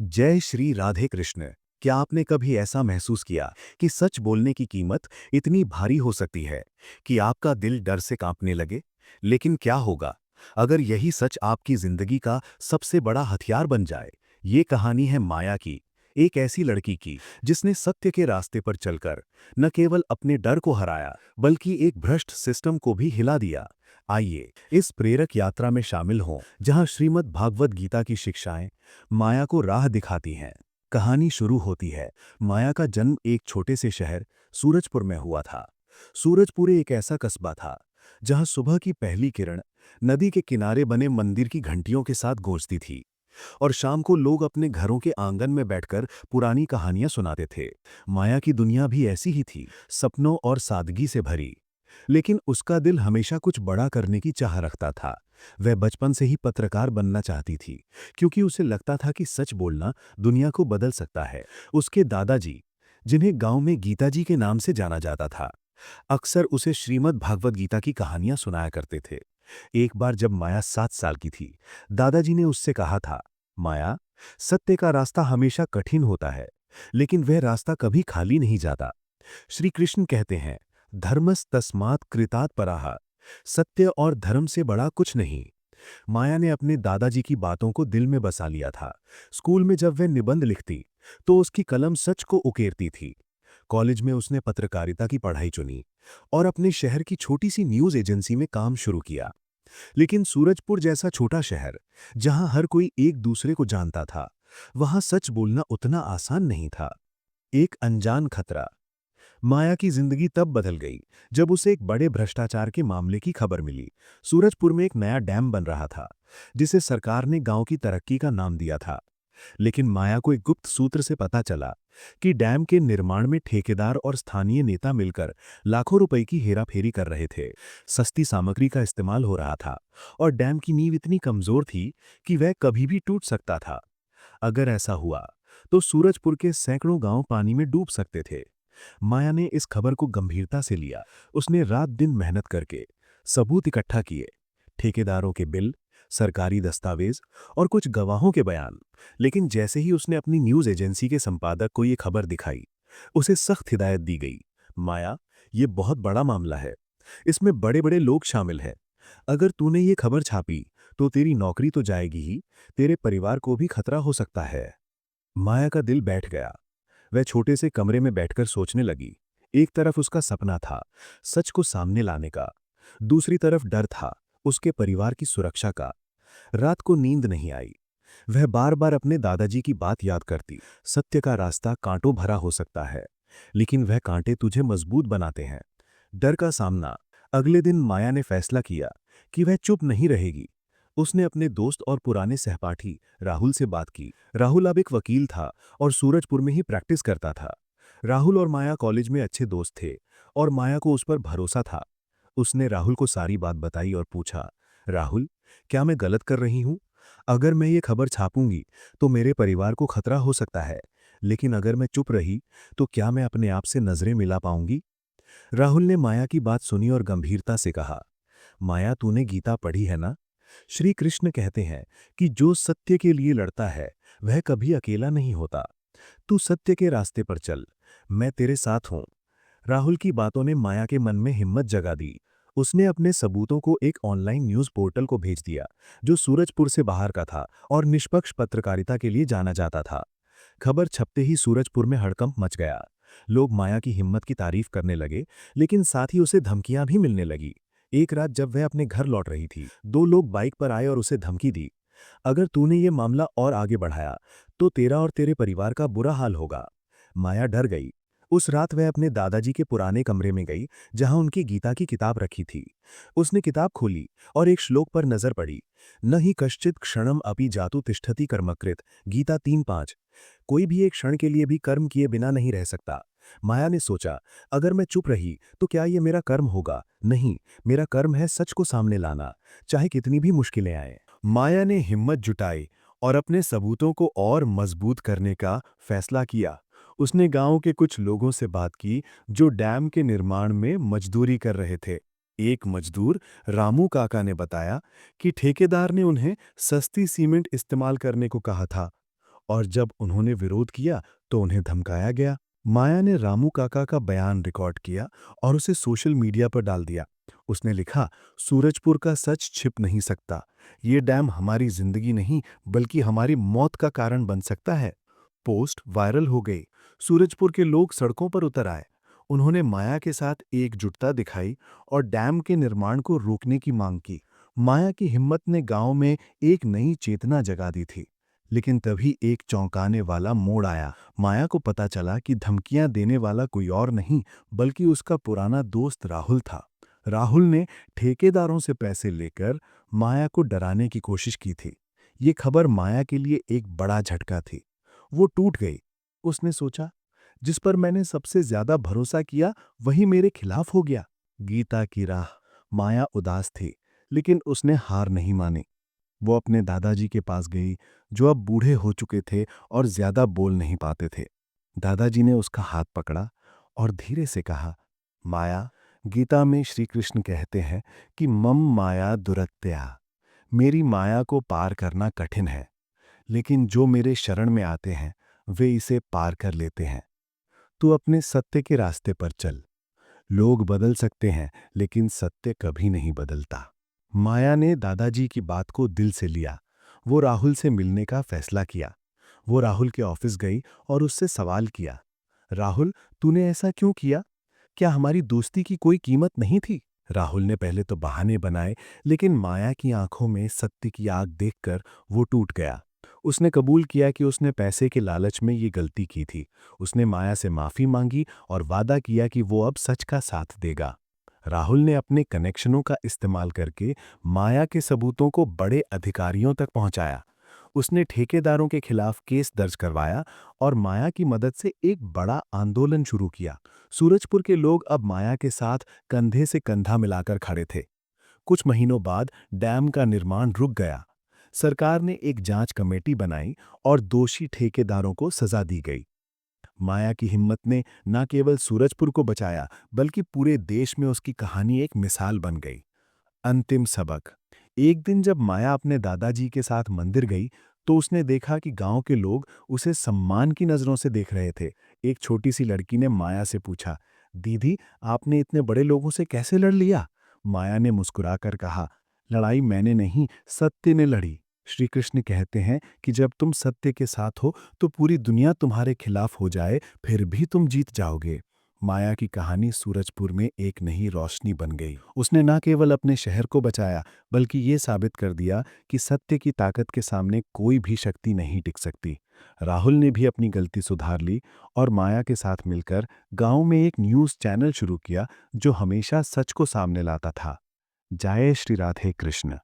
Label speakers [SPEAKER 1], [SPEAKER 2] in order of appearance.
[SPEAKER 1] जय श्री राधे कृष्ण। क्या आपने कभी ऐसा महसूस किया कि सच बोलने की कीमत इतनी भारी हो सकती है कि आपका दिल डर से कांपने लगे? लेकिन क्या होगा अगर यही सच आपकी जिंदगी का सबसे बड़ा हथियार बन जाए? ये कहानी है माया की, एक ऐसी लड़की की जिसने सत्य के रास्ते पर चलकर न केवल अपने डर को हराया बल्कि एक भ्रष्ट सिस्टम को भी हिला दिया। आइए इस प्रेरक यात्रा में शामिल हों जहां श्रीमद् भागवत गीता की शिक्षाएं माया को राह दिखाती हैं। कहानी शुरू होती है। माया का जन्म एक छोटे से शहर सूरजपुर में हुआ था। सूरजपुर एक ऐसा कस्बा था जहां सुबह की पहली किरण नदी के किनारे बने मंदिर की घंटियों के साथ गूंजती थी और शाम को लोग अपने घरों के आंगन में बैठकर पुरानी कहानियां सुनाते थे। माया की दुनिया भी ऐसी ही थी, सपनों और सादगी से भरी। लेकिन उसका दिल हमेशा कुछ बड़ा करने की चाह रखता था। वह बचपन से ही पत्रकार बनना चाहती थी, क्योंकि उसे लगता था कि सच बोलना दुनिया को बदल सकता है। उसके दादाजी, जिन्हें गांव में गीता जी के नाम से जाना जाता था, अक्सर उसे श्रीमद् भागवत गीता की कहानियां सुनाया करते थे। एक बार जब माया 7 साल की थी, दादाजी ने उससे कहा था, माया, सत्य का रास्ता हमेशा कठिन होता है, लेकिन वह रास्ता कभी खाली नहीं जाता। श्री कृष्ण कहते हैं, धर्मस तस्मात् कृतात् पराः, सत्य और धर्म से बड़ा कुछ नहीं। माया ने अपने दादाजी की बातों को दिल में बसा लिया था। स्कूल में जब वह निबंध लिखती तो उसकी कलम सच को उकेरती थी। कॉलेज में उसने पत्रकारिता की पढ़ाई चुनी और अपने शहर की छोटी सी न्यूज एजेंसी में काम शुरू किया। लेकिन सूरजपुर जैसा छोटा शहर, जहां हर कोई एक दूसरे को जानता था, वहां सच बोलना उतना आसान नहीं था। एक अनजान खतरा। माया की जिंदगी तब बदल गई जब उसे एक बड़े भ्रष्टाचार के मामले की खबर मिली। सूरजपुर में एक नया डैम बन रहा था, जिसे सरकार ने गांव की तरक्की का नाम दिया था। लेकिन माया को एक गुप्त सूत्र से पता चला कि डैम के निर्माण में ठेकेदार और स्थानीय नेता मिलकर लाखों रुपए की हेराफेरी कर रहे थे। सस्ती सामग्री का इस्तेमाल हो रहा था और डैम की नींव इतनी कमजोर थी कि वह कभी भी टूट सकता था। अगर ऐसा हुआ तो सूरजपुर के सैकड़ों गांव पानी में डूब सकते थे। माया ने इस खबर को गंभीरता से लिया। उसने रात दिन मेहनत करके सबूत इकट्ठा किए, ठेकेदारों के बिल, सरकारी दस्तावेज और कुछ गवाहों के बयान। लेकिन जैसे ही उसने अपनी न्यूज एजेंसी के संपादक को ये खबर दिखाई, उसे सख्त हिदायत दी गई, माया, ये बहुत बड़ा मामला है, इसमें बड़े बड़े लोग शामिल हैं। अगर तूने ये खबर छापी तो तेरी नौकरी तो जाएगी ही, तेरे परिवार को भी खतरा हो सकता है। माया का दिल बैठ गया। वह छोटे से कमरे में बैठकर सोचने लगी। एक तरफ उसका सपना था, सच को सामने लाने का। दूसरी तरफ डर था, उसके परिवार की सुरक्षा का। रात को नींद नहीं आई। वह बार बार अपने दादाजी की बात याद करती। सत्य का रास्ता कांटों भरा हो सकता है, लेकिन वह कांटे तुझे मजबूत बनाते हैं। डर का सामना। अगले दिन माया ने फैसला किया कि वह चुप नहीं रहेगी। उसने अपने दोस्त और पुराने सहपाठी राहुल से बात की। राहुल अब एक वकील था और सूरजपुर में ही प्रैक्टिस करता था। राहुल और माया कॉलेज में अच्छे दोस्त थे और माया को उस पर भरोसा था। उसने राहुल को सारी बात बताई और पूछा, राहुल, क्या मैं गलत कर रही हूं? अगर मैं ये खबर छापूंगी तो मेरे परिवार को खतरा हो सकता है, लेकिन अगर मैं चुप रही तो क्या मैं अपने आप से नजरें मिला पाऊंगी? राहुल ने माया की बात सुनी और गंभीरता से कहा, माया, तूने गीता पढ़ी है ना? श्री कृष्ण कहते हैं कि जो सत्य के लिए लड़ता है वह कभी अकेला नहीं होता। तू सत्य के रास्ते पर चल, मैं तेरे साथ हूं। राहुल की बातों ने माया के मन में हिम्मत जगा दी। उसने अपने सबूतों को एक ऑनलाइन न्यूज पोर्टल को भेज दिया, जो सूरजपुर से बाहर का था और निष्पक्ष पत्रकारिता के लिए जाना जाता था। खबर छपते ही सूरजपुर में हड़कंप मच गया। लोग माया की हिम्मत की तारीफ करने लगे, लेकिन साथ ही उसे धमकियां भी मिलने लगी। एक रात जब वह अपने घर लौट रही थी, दो लोग बाइक पर आए और उसे धमकी दी, अगर तूने ये मामला और आगे बढ़ाया तो तेरा और तेरे परिवार का बुरा हाल होगा। माया डर गई। उस रात वह अपने दादाजी के पुराने कमरे में गई, जहां उनकी गीता की किताब रखी थी। उसने किताब खोली और एक श्लोक पर नजर पड़ी, न ही कश्चित क्षणम अपि जातु तिष्ठति कर्मकृत, गीता 3:5। कोई भी एक क्षण के लिए भी कर्म किए बिना नहीं रह सकता। माया ने सोचा, अगर मैं चुप रही तो क्या ये मेरा कर्म होगा? नहीं, मेरा कर्म है सच को सामने लाना, चाहे कितनी भी मुश्किलें आए। माया ने हिम्मत जुटाई और अपने सबूतों को और मजबूत करने का फैसला किया। उसने गांव के कुछ लोगों से बात की जो डैम के निर्माण में मजदूरी कर रहे थे। एक मजदूर, रामू काका, ने बताया कि ठेकेदार ने उन्हें सस्ती सीमेंट इस्तेमाल करने को कहा था और जब उन्होंने विरोध किया तो उन्हें धमकाया गया। माया ने रामू काका का बयान रिकॉर्ड किया और उसे सोशल मीडिया पर डाल दिया। उसने लिखा, सूरजपुर का सच छिप नहीं सकता। ये डैम हमारी जिंदगी नहीं बल्कि हमारी मौत का कारण बन सकता है। पोस्ट वायरल हो गई। सूरजपुर के लोग सड़कों पर उतर आए। उन्होंने माया के साथ एकजुटता दिखाई और डैम के निर्माण को रोकने की मांग की। माया की हिम्मत ने गांव में एक नई चेतना जगा दी थी। लेकिन तभी एक चौंकाने वाला मोड़ आया। माया को पता चला कि धमकियां देने वाला कोई और नहीं बल्कि उसका पुराना दोस्त राहुल था। राहुल ने ठेकेदारों से पैसे लेकर माया को डराने की कोशिश की थी। ये खबर माया के लिए एक बड़ा झटका थी। वो टूट गई। उसने सोचा, जिस पर मैंने सबसे ज्यादा भरोसा किया वही मेरे खिलाफ हो गया। गीता की राह। माया उदास थी, लेकिन उसने हार नहीं मानी। वो अपने दादाजी के पास गई, जो अब बूढ़े हो चुके थे और ज्यादा बोल नहीं पाते थे। दादाजी ने उसका हाथ पकड़ा और धीरे से कहा, माया, गीता में श्री कृष्ण कहते हैं कि मम माया दुरत्या। मेरी माया को पार करना कठिन है, लेकिन जो मेरे शरण में आते हैं वे इसे पार कर लेते हैं। तू अपने सत्य के रास्ते पर चल। लोग बदल सकते हैं, लेकिन सत्य कभी नहीं बदलता। माया ने दादाजी की बात को दिल से लिया। वो राहुल से मिलने का फैसला किया। वो राहुल के ऑफिस गई और उससे सवाल किया, राहुल, तूने ऐसा क्यों किया? क्या हमारी दोस्ती की कोई कीमत नहीं थी? राहुल ने पहले तो बहाने बनाए, लेकिन माया की आंखों में सत्य की आग देखकर वो टूट गया। उसने कबूल किया कि उसने पैसे के लालच में ये गलती की थी। उसने माया से माफी मांगी और वादा किया कि वो अब सच का साथ देगा। राहुल ने अपने कनेक्शनों का इस्तेमाल करके माया के सबूतों को बड़े अधिकारियों तक पहुंचाया। उसने ठेकेदारों के खिलाफ केस दर्ज करवाया और माया की मदद से एक बड़ा आंदोलन शुरू किया। सूरजपुर के लोग अब माया के साथ कंधे से कंधा मिलाकर खड़े थे। कुछ महीनों बाद डैम का निर्माण रुक गया। सरकार ने एक जांच कमेटी बनाई और दोषी ठेकेदारों को सजा दी गई। माया की हिम्मत ने न केवल सूरजपुर को बचाया, बल्कि पूरे देश में उसकी कहानी एक मिसाल बन गई। अंतिम सबक। एक दिन जब माया अपने दादाजी के साथ मंदिर गई, तो उसने देखा कि गांव के लोग उसे सम्मान की नजरों से देख रहे थे। एक छोटी सी लड़की ने माया से पूछा, दीदी, आपने इतने बड़े लोगों से कैसे लड़ लिया? माया ने मुस्कुराकर कहा, लड़ाई मैंने नहीं, सत्य ने लड़ी। श्री कृष्ण कहते हैं कि जब तुम सत्य के साथ हो तो पूरी दुनिया तुम्हारे खिलाफ हो जाए, फिर भी तुम जीत जाओगे। माया की कहानी सूरजपुर में एक नई रोशनी बन गई। उसने न केवल अपने शहर को बचाया, बल्कि ये साबित कर दिया कि सत्य की ताकत के सामने कोई भी शक्ति नहीं टिक सकती। राहुल ने भी अपनी गलती सुधार ली और माया के साथ मिलकर गांव में एक न्यूज़ चैनल शुरू किया, जो हमेशा सच को सामने लाता था। जय श्री राधे कृष्ण।